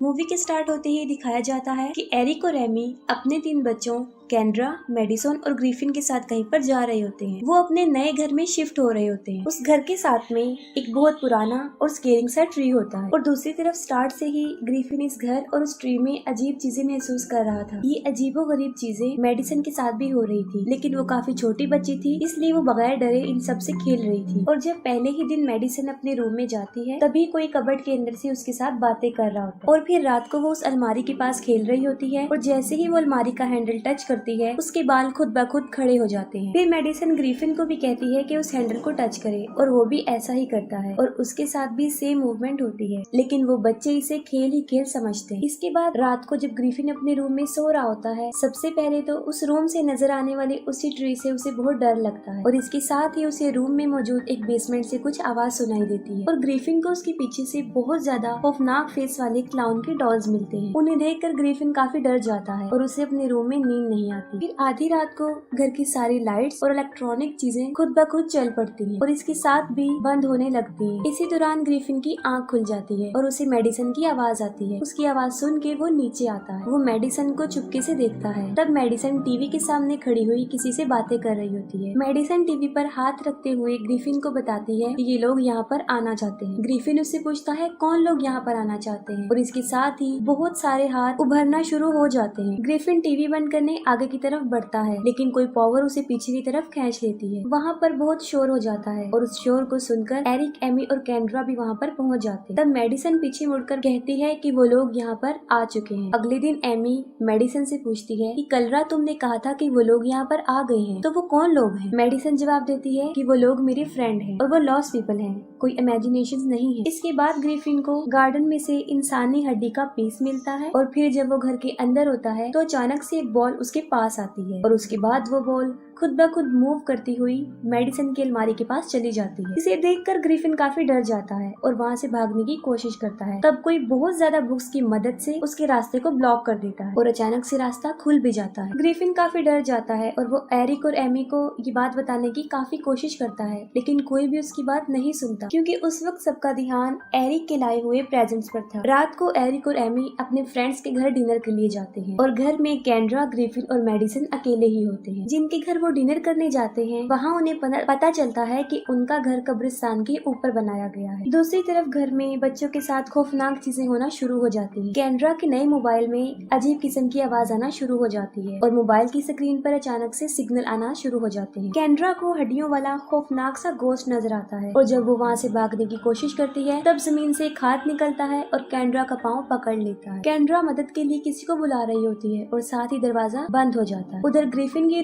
Movie के start होते ही दिखाया जाता है कि एरिक और एमी अपने 3 बच्चों केंड्रा, मेडिसन और ग्रिफिन के साथ कहीं पर जा रहे होते हैं। वो अपने नए घर में शिफ्ट हो रहे होते हैं। उस घर के साथ में एक बहुत पुराना और स्केरिंग सा ट्री होता है और दूसरी तरफ स्टार्ट से ही ग्रिफिन इस घर और उस ट्री में अजीब चीजें महसूस कर रहा था। ये अजीबोगरीब चीजें मेडिसन के साथ भी हो रही थी, लेकिन वो काफी छोटी बच्ची थी, इसलिए वो बगैर डरे इन सब से खेल रही थी। और जब पहले ही दिन मेडिसन अपने रूम में जाती है, तभी कोई कबर्ड के अंदर से उसके साथ बातें कर रहा होता है। और फिर रात को वो उस अलमारी के पास खेल रही होती है और जैसे ही वो अलमारी का हैंडल टच करती है, उसके बाल खुद ब खुद खड़े हो जाते हैं। फिर मेडिसन ग्रिफिन को भी कहती है कि उस हैंडल को टच करे और वो भी ऐसा ही करता है और उसके साथ भी सेम मूवमेंट होती है, लेकिन वो बच्चे इसे खेल ही खेल समझते हैं। इसके बाद रात को जब ग्रिफिन अपने रूम में सो रहा होता है, सबसे पहले तो उस रूम से नजर आने वाले उसी ट्री से उसे बहुत डर लगता है और इसके साथ ही उसे रूम में मौजूद एक बेसमेंट से कुछ आवाज सुनाई देती है और ग्रिफिन को उसके पीछे से बहुत ज्यादा खौफनाक फेस वाले क्लाउन के डॉल्स मिलते हैं। उन्हें देखकर ग्रिफिन काफी डर जाता है और उसे अपने रूम में नींद नहीं आती। फिर आधी रात को घर की सारी लाइट्स और इलेक्ट्रॉनिक चीजें खुद ब खुद चल पड़ती हैं और इसके साथ भी बंद होने लगती हैं। इसी दौरान ग्रिफिन की आंख खुल जाती है और उसे मेडिसन की आवाज आती है। उसकी आवाज सुन के वो नीचे आता है। वो मेडिसन को चुपके से देखता है। तब मेडिसन टीवी के सामने खड़ी हुई किसी से बातें कर रही होती है। मेडिसन टीवी पर हाथ रखते हुए ग्रिफिन को बताती है कि ये लोग यहाँ पर आना चाहते हैं। ग्रिफिन उससे पूछता है कौन लोग यहाँ पर आना चाहते हैं और इसके साथ ही बहुत सारे हाथ उभरना शुरू हो जाते हैं। ग्रिफिन टीवी बंद करने आगे की तरफ बढ़ता है, लेकिन कोई पावर उसे पीछे की तरफ खींच लेती है। वहाँ पर बहुत शोर हो जाता है और उस शोर को सुनकर एरिक, एमी और केंड्रा भी वहाँ पर पहुँच जाते हैं। तब मेडिसन पीछे मुड़कर कहती है कि वो लोग यहाँ पर आ चुके हैं। अगले दिन एमी मेडिसन से पूछती है कि कल रात तुमने कहा था कि वो लोग यहाँ पर आ गए हैं, तो वो कौन लोग हैं? मेडिसन जवाब देती है कि वो लोग मेरे फ्रेंड हैं और वो लॉस्ट पीपल हैं, कोई इमेजिनेशन नहीं है। इसके बाद ग्रिफिन को गार्डन में से इंसानी हड्डी का पीस मिलता है और फिर जब वो घर के अंदर होता है तो अचानक से एक बॉल उसके पास आती है और उसके बाद वो बॉल खुद ब खुद मूव करती हुई मेडिसन की अलमारी के पास चली जाती है। इसे देखकर ग्रिफिन काफी डर जाता है और वहाँ से भागने की कोशिश करता है। तब कोई बहुत ज्यादा बुक्स की मदद से उसके रास्ते को ब्लॉक कर देता है और अचानक से रास्ता खुल भी जाता है। ग्रिफिन काफी डर जाता है और वो एरिक और एमी को ये बात बताने की काफी कोशिश करता है, लेकिन कोई भी उसकी बात नहीं सुनता क्योंकि उस वक्त सबका ध्यान एरिक के लाए हुए प्रेजेंट्स पर था। रात को एरिक और एमी अपने फ्रेंड्स के घर डिनर के लिए जाते हैं और घर में केंड्रा, ग्रिफिन और मेडिसन अकेले ही होते हैं। जिनके घर वो डिनर करने जाते हैं वहाँ उन्हें पता चलता है कि उनका घर कब्रिस्तान के ऊपर बनाया गया है। दूसरी तरफ घर में बच्चों के साथ खौफनाक चीजें होना शुरू हो जाती हैं। केंड्रा के नए मोबाइल में अजीब किस्म की आवाज आना शुरू हो जाती है और मोबाइल की स्क्रीन पर अचानक से सिग्नल आना शुरू हो जाते हैं। केंड्रा को हड्डियों वाला खौफनाक सा गोश्त नजर आता है और जब वो वहाँ से भागने की कोशिश करती है तब जमीन से एक हाथ निकलता है और केंड्रा का पाँव पकड़ लेता है। केंड्रा मदद के लिए किसी को बुला रही होती है और साथ ही दरवाजा बंद हो जाता है। उधर ग्रिफिन के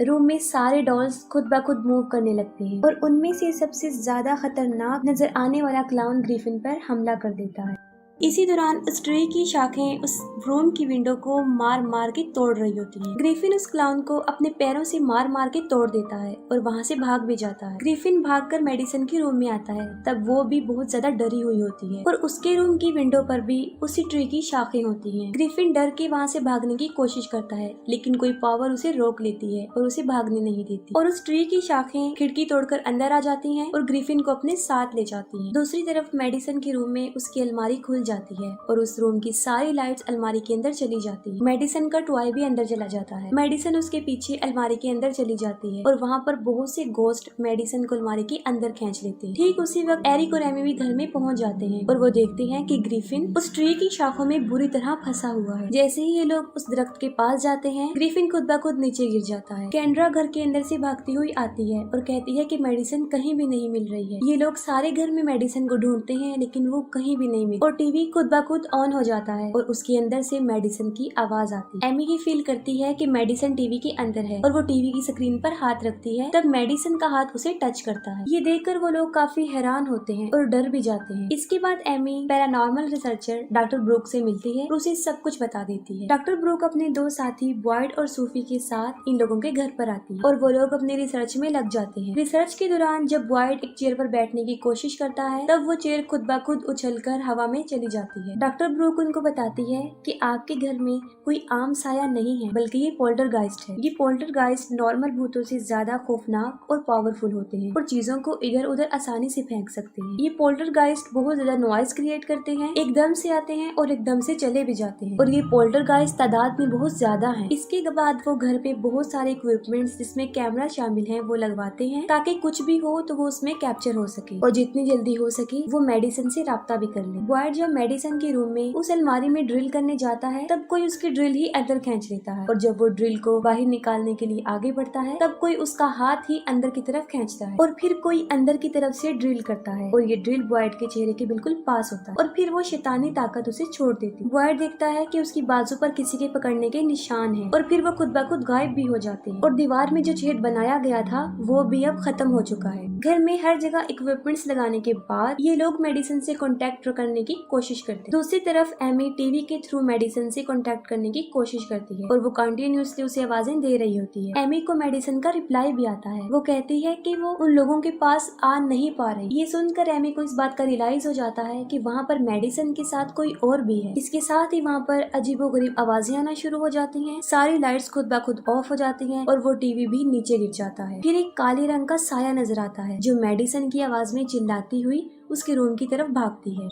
रूम में सारे डॉल्स खुद ब खुद मूव करने लगते हैं और उनमें से सबसे ज्यादा खतरनाक नजर आने वाला क्लाउन ग्रिफिन पर हमला कर देता है। इसी दौरान उस ट्री की शाखें उस रूम की विंडो को मार मार के तोड़ रही होती हैं। ग्रिफिन उस क्लाउन को अपने पैरों से मार मार के तोड़ देता है और वहाँ से भाग भी जाता है। ग्रिफिन भागकर मेडिसन के रूम में आता है। तब वो भी बहुत ज्यादा डरी हुई होती है और उसके रूम की विंडो पर भी उसी ट्री की शाखें होती हैं। ग्रिफिन डर के वहाँ से भागने की कोशिश करता है, लेकिन कोई पावर उसे रोक लेती है और उसे भागने नहीं देती और उस ट्री की शाखें खिड़की तोड़कर अंदर आ जाती हैं और ग्रिफिन को अपने साथ ले जाती हैं। दूसरी तरफ मेडिसन के रूम में उसकी अलमारी खुल जाती है और उस रूम की सारी लाइट्स अलमारी के अंदर चली जाती है। मेडिसन का टॉय भी अंदर चला जाता है। मेडिसन उसके पीछे अलमारी के अंदर चली जाती है और वहाँ पर बहुत से घोस्ट मेडिसन को अलमारी के अंदर खींच लेते हैं। ठीक उसी वक्त एरिक और एमी भी घर में पहुँच जाते हैं और वो देखते हैं कि ग्रिफिन उस ट्री की शाखों में बुरी तरह फंसा हुआ है। जैसे ही ये लोग उस दरख्त के पास जाते हैं, ग्रिफिन खुद ब खुद नीचे गिर जाता है। केंड्रा घर के अंदर से भागती हुई आती है और कहती है कि मेडिसन कहीं भी नहीं मिल रही है। ये लोग सारे घर में मेडिसन को ढूंढते हैं, लेकिन वो कहीं भी नहीं मिली और टीवी खुद ब खुद ऑन हो जाता है और उसके अंदर से मेडिसन की आवाज आती है। एमी ही फील करती है कि मेडिसन टीवी के अंदर है और वो टीवी की स्क्रीन पर हाथ रखती है। तब मेडिसन का हाथ उसे टच करता है। ये देखकर वो लोग काफी हैरान होते हैं और डर भी जाते हैं। इसके बाद Amy paranormal researcher doctor Brooke से मिलती है और उसे सब कुछ बता देती है। डॉक्टर ब्रूक अपने 2 साथी बॉयड और सूफी के साथ इन लोगों के घर पर आती है और वो लोग अपने रिसर्च में लग जाते हैं। रिसर्च के दौरान जब बॉयड एक चेयर पर बैठने की कोशिश करता है, तब वो चेयर खुद ब खुद उछलकर हवा में चली जाती है। डॉक्टर ब्रूक उनको बताती है कि आपके घर में कोई आम साया नहीं है, बल्कि ये पोल्टरगाइस्ट है। ये पोल्टरगाइस्ट नॉर्मल भूतों से ज्यादा खौफनाक और पावरफुल होते हैं और चीजों को इधर उधर आसानी से फेंक सकते हैं। ये पोल्टरगाइस्ट बहुत ज्यादा नॉइज क्रिएट करते हैं, एकदम से आते हैं और एकदम से चले भी जाते हैं और ये पोल्टरगाइस्ट तादाद में बहुत ज्यादा है। इसके बाद वो घर पे बहुत सारे इक्विपमेंट्स जिसमें कैमरा शामिल है वो लगवाते हैं ताकि कुछ भी हो तो वो उसमें कैप्चर हो सके और जितनी जल्दी हो सके वो मेडिसन से राब्ता भी कर ले। बॉयड जब मेडिसन के रूम में उस अलमारी में ड्रिल करने जाता है तब कोई उसकी ड्रिल ही अंदर खींच लेता है और जब वो ड्रिल को बाहर निकालने के लिए आगे बढ़ता है तब कोई उसका हाथ ही अंदर की तरफ खींचता है और फिर कोई अंदर की तरफ से ड्रिल करता है और ये ड्रिल बॉयड के चेहरे के बिल्कुल पास होता है और फिर वो शैतानी ताकत उसे छोड़ देती है। बॉयड देखता है कि उसकी बाजू पर किसी के पकड़ने के निशान है और फिर वो खुद ब खुद गायब भी हो जाते हैं और दीवार में जो छेद बनाया गया था वो भी अब खत्म हो चुका है। घर में हर जगह इक्विपमेंट्स लगाने के बाद ये लोग मेडिसन से कांटेक्ट करने की कोशिश करते हैं। दूसरी तरफ एमी टीवी के थ्रू मेडिसन से कांटेक्ट करने की कोशिश करती है और वो कंटिन्यूअसली उसे आवाजें दे रही होती है। एमी को मेडिसन का रिप्लाई भी आता है। वो कहती है कि वो उन लोगों के पास आ नहीं पा रही। ये सुनकर एमी को इस बात का रियलाइज हो जाता है कि वहाँ पर मेडिसन के साथ कोई और भी है। इसके साथ ही वहाँ पर अजीबोगरीब आवाजें आना शुरू हो जाती हैं, सारी लाइट्स खुद ब खुद ऑफ हो जाती हैं और वो टीवी भी नीचे गिर जाता है। फिर एक काले रंग का साया नजर आता है जो मेडिसन की आवाज में चिल्लाती हुई उसके रूम की तरफ भागती है।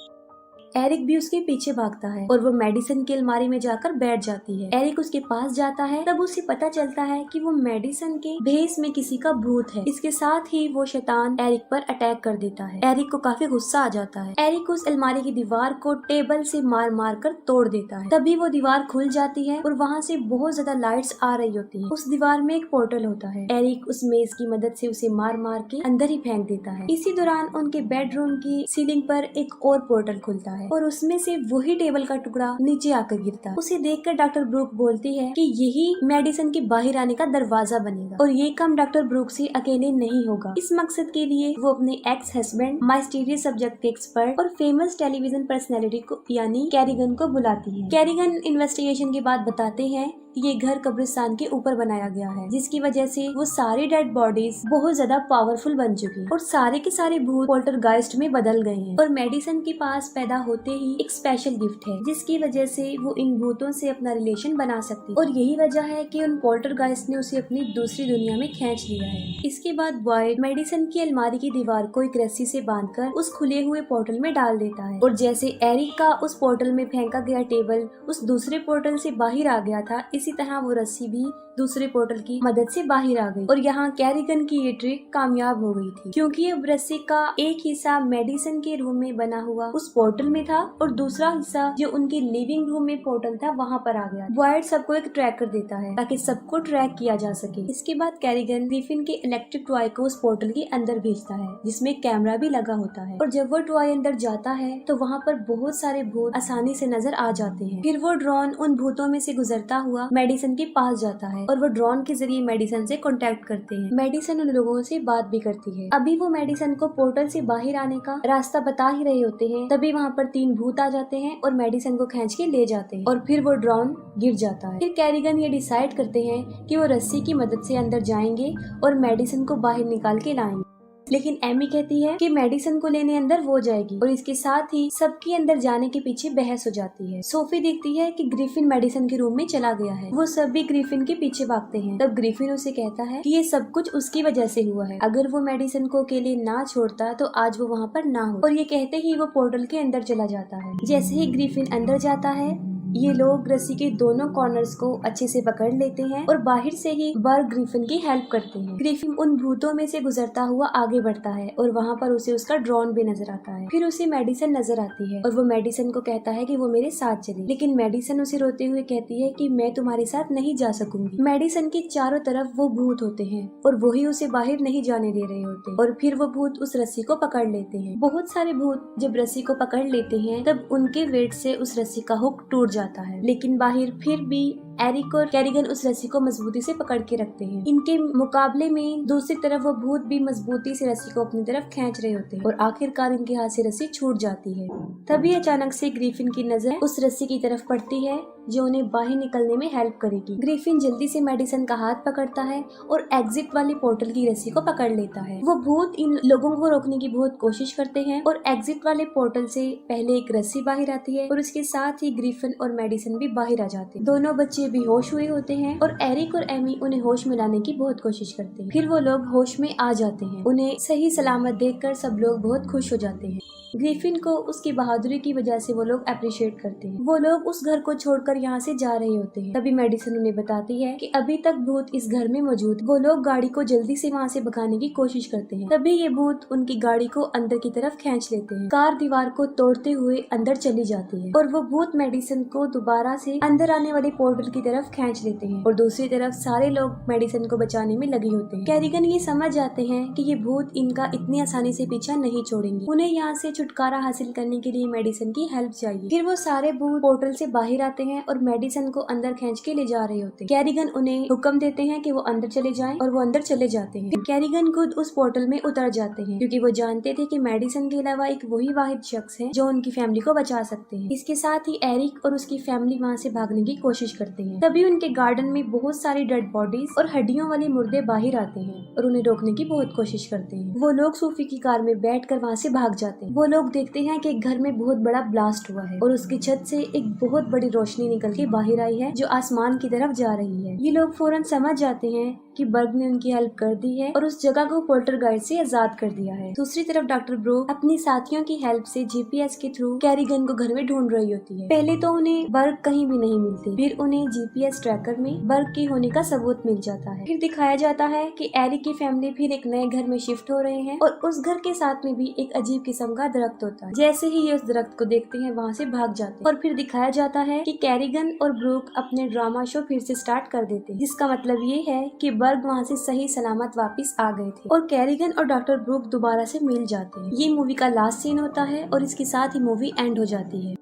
एरिक भी उसके पीछे भागता है और वो मेडिसन की अलमारी में जाकर बैठ जाती है। एरिक उसके पास जाता है तब उसे पता चलता है कि वो मेडिसन के भेस में किसी का भूत है। इसके साथ ही वो शैतान एरिक पर अटैक कर देता है। एरिक को काफी गुस्सा आ जाता है। एरिक उस अलमारी की दीवार को टेबल से मार मार कर तोड़ देता है। तभी वो दीवार खुल जाती है और वहाँ से बहुत ज्यादा लाइट्स आ रही होती है। उस दीवार में एक पोर्टल होता है। एरिक उस मेज की मदद से उसे मार मार के अंदर ही फेंक देता है। इसी दौरान उनके बेडरूम की सीलिंग पर एक और पोर्टल खुलता है और उसमें से वही टेबल का टुकड़ा नीचे आकर गिरता है। उसे देखकर डॉक्टर ब्रूक बोलती है कि यही मेडिसन के बाहर आने का दरवाजा बनेगा और ये काम डॉक्टर ब्रूक से अकेले नहीं होगा। इस मकसद के लिए वो अपने एक्स हस्बैंड, माइस्टीरियस सब्जेक्ट के एक्सपर्ट और फेमस टेलीविजन पर्सनैलिटी को यानी कैरिगन को बुलाती है। कैरिगन इन्वेस्टिगेशन के बाद बताते हैं ये घर कब्रिस्तान के ऊपर बनाया गया है जिसकी वजह से वो सारी डेड बॉडीज बहुत ज्यादा पावरफुल बन चुकी है और सारे के सारे भूत पोल्टरगाइस्ट में बदल गए हैं और मेडिसन के पास पैदा होते ही एक स्पेशल गिफ्ट है जिसकी वजह से वो इन भूतों से अपना रिलेशन बना सकती है और यही वजह है कि उन पोल्टरगाइस्ट ने उसे अपनी दूसरी दुनिया में खींच लिया है। इसके बाद बॉयड मेडिसन की अलमारी की दीवार को एक रस्सी से बांधकर उस खुले हुए पोर्टल में डाल देता है और जैसे एरिक का उस पोर्टल में फेंका गया टेबल उस दूसरे पोर्टल से बाहर आ गया था, इसी तरह वो रस्सी भी दूसरे पोर्टल की मदद से बाहर आ गई और यहाँ कैरिगन की ये ट्रिक कामयाब हो गई थी क्योंकि अब रस्सी का एक हिस्सा मेडिसन के रूम में बना हुआ उस पोर्टल में था और दूसरा हिस्सा जो उनके लिविंग रूम में पोर्टल था वहाँ पर आ गया। बॉयड सबको एक ट्रैकर देता है ताकि सबको ट्रैक किया जा सके। इसके बाद कैरिगन ग्रिफिन के इलेक्ट्रिक टॉय को उस पोर्टल के अंदर भेजता है जिसमें कैमरा भी लगा होता है और जब वो टॉय अंदर जाता है तो वहाँ पर बहुत सारे भूत आसानी से नजर आ जाते हैं। फिर वो ड्रोन उन भूतों में से गुजरता हुआ मेडिसन के पास जाता है और वो ड्रोन के जरिए मेडिसन से कांटेक्ट करते हैं। मेडिसन उन लोगों से बात भी करती है। अभी वो मेडिसन को पोर्टल से बाहर आने का रास्ता बता ही रहे होते हैं तभी वहाँ पर 3 भूत आ जाते हैं और मेडिसन को खींच के ले जाते हैं और फिर वो ड्रोन गिर जाता है। फिर कैरिगन ये डिसाइड करते हैं कि वो रस्सी की मदद से अंदर जाएंगे और मेडिसन को बाहर निकाल के लाएंगे, लेकिन एमी कहती है कि मेडिसन को लेने अंदर वो जाएगी और इसके साथ ही सबकी अंदर जाने के पीछे बहस हो जाती है। सोफी देखती है कि ग्रिफिन मेडिसन के रूम में चला गया है। वो सब भी ग्रिफिन के पीछे भागते हैं। तब ग्रिफिन उसे कहता है कि ये सब कुछ उसकी वजह से हुआ है, अगर वो मेडिसन को अकेले ना छोड़ता तो आज वो वहाँ पर ना हो। और ये कहते ही वो पोर्टल के अंदर चला जाता है। जैसे ही ग्रिफिन अंदर जाता है ये लोग रस्सी के दोनों कॉर्नर्स को अच्छे से पकड़ लेते हैं और बाहर से ही बर्ग ग्रिफिन की हेल्प करते हैं। ग्रिफिन उन भूतों में से गुजरता हुआ आगे बढ़ता है और वहाँ पर उसे उसका ड्रोन भी नजर आता है। फिर उसे मेडिसन नजर आती है और वो मेडिसन को कहता है कि वो मेरे साथ चले, लेकिन मेडिसन उसे रोते हुए कहती है कि मैं तुम्हारे साथ नहीं जा सकूंगी। मेडिसन के चारों तरफ वो भूत होते हैं और वही उसे बाहर नहीं जाने दे रहे होते और फिर वो भूत उस रस्सी को पकड़ लेते हैं। बहुत सारे भूत जब रस्सी को पकड़ लेते हैं तब उनके वेट से उस रस्सी का हुक टूट जाता है, लेकिन बाहर फिर भी एरिक और कैरिगन उस रस्सी को मजबूती से पकड़ के रखते हैं। इनके मुकाबले में दूसरी तरफ वो भूत भी मजबूती से रस्सी को अपनी तरफ खींच रहे होते हैं और आखिरकार इनके हाथ से रस्सी छूट जाती है। तभी अचानक से ग्रिफिन की नजर उस रस्सी की तरफ पड़ती है जो उन्हें बाहर निकलने में हेल्प करेगी। ग्रिफिन जल्दी से मेडिसन का हाथ पकड़ता है और एग्जिट वाले पोर्टल की रस्सी को पकड़ लेता है। वो भूत इन लोगों को रोकने की बहुत कोशिश करते हैं और एग्जिट वाले पोर्टल से पहले एक रस्सी बाहर आती है और उसके साथ ही ग्रिफिन और मेडिसन भी बाहर आ जाते हैं। दोनों बच्चे बेहोश हुए होते हैं और एरिक और एमी उन्हें होश में लाने की बहुत कोशिश करते हैं। फिर वो लोग होश में आ जाते हैं। उन्हें सही सलामत देखकर सब लोग बहुत खुश हो जाते हैं। ग्रिफिन को उसकी बहादुरी की वजह से वो लोग अप्रिशिएट करते हैं। वो लोग उस घर को छोड़कर यहाँ से जा रहे होते हैं। तभी मेडिसन उन्हें बताती है कि अभी तक भूत इस घर में मौजूद। वो लोग गाड़ी को जल्दी से वहाँ से भगाने की कोशिश करते हैं। तभी ये भूत उनकी गाड़ी को अंदर की तरफ खींच लेते हैं। कार दीवार को तोड़ते हुए अंदर चली जाती है और वो भूत मेडिसन को दोबारा से अंदर आने वाले पोर्टल की तरफ खींच लेते हैं और दूसरी तरफ सारे लोग मेडिसन को बचाने में लगे होते हैं। कैरिगन ये समझ जाते हैं कि ये भूत इनका इतनी आसानी से पीछा नहीं छोड़ेंगे। उन्हें यहाँ से छुटकारा हासिल करने के लिए मेडिसन की हेल्प चाहिए। फिर वो सारे भूत पोर्टल से बाहर आते हैं और मेडिसन को अंदर खींच के ले जा रहे होते हैं। कैरिगन उन्हें हुक्म देते हैं कि वो अंदर चले जाएं और वो अंदर चले जाते हैं। कैरिगन खुद उस पोर्टल में उतर जाते हैं क्योंकि वो जानते थे कि मेडिसन के अलावा एक वही वाहिद शख्स है जो उनकी फैमिली को बचा सकते हैं। इसके साथ ही एरिक और उसकी फैमिली वहाँ से भागने की कोशिश करते हैं। तभी उनके गार्डन में बहुत सारी डेड बॉडीज और हड्डियों वाले मुर्दे बाहर आते हैं और उन्हें रोकने की बहुत कोशिश करते हैं। वो लोग सूफी की कार में बैठकर वहाँ से भाग जाते हैं। वो लोग देखते हैं कि घर में बहुत बड़ा ब्लास्ट हुआ है और उसकी छत से एक बहुत बड़ी रोशनी निकल के बाहर आई है जो आसमान की तरफ जा रही है। ये लोग फौरन समझ जाते हैं कि बर्ग ने उनकी हेल्प कर दी है और उस जगह को पोल्टरगाइस्ट से आजाद कर दिया है। दूसरी तरफ डॉक्टर ब्रूक अपनी साथियों की हेल्प से जीपीएस के थ्रू कैरिगन को घर में ढूंढ रही होती है। पहले तो उन्हें बर्ग कहीं भी नहीं मिलती, फिर उन्हें जीपीएस ट्रैकर में बर्ग के होने का सबूत मिल जाता है। फिर दिखाया जाता है कि एरिक की फैमिली फिर एक नए घर में शिफ्ट हो रहे हैं और उस घर के साथ में भी एक अजीब किस्म का दरख्त होता है। जैसे ही ये उस दरख्त को देखते हैं वहाँ से भाग जाते हैं और फिर दिखाया जाता है कि कैरिगन और ब्रूक अपने ड्रामा शो फिर से स्टार्ट कर देते हैं, जिसका मतलब ये है कि बर्ग वहाँ से सही सलामत वापस आ गए थे और कैरिगन और डॉक्टर ब्रूक दोबारा से मिल जाते हैं। ये मूवी का लास्ट सीन होता है और इसके साथ ही मूवी एंड हो जाती है।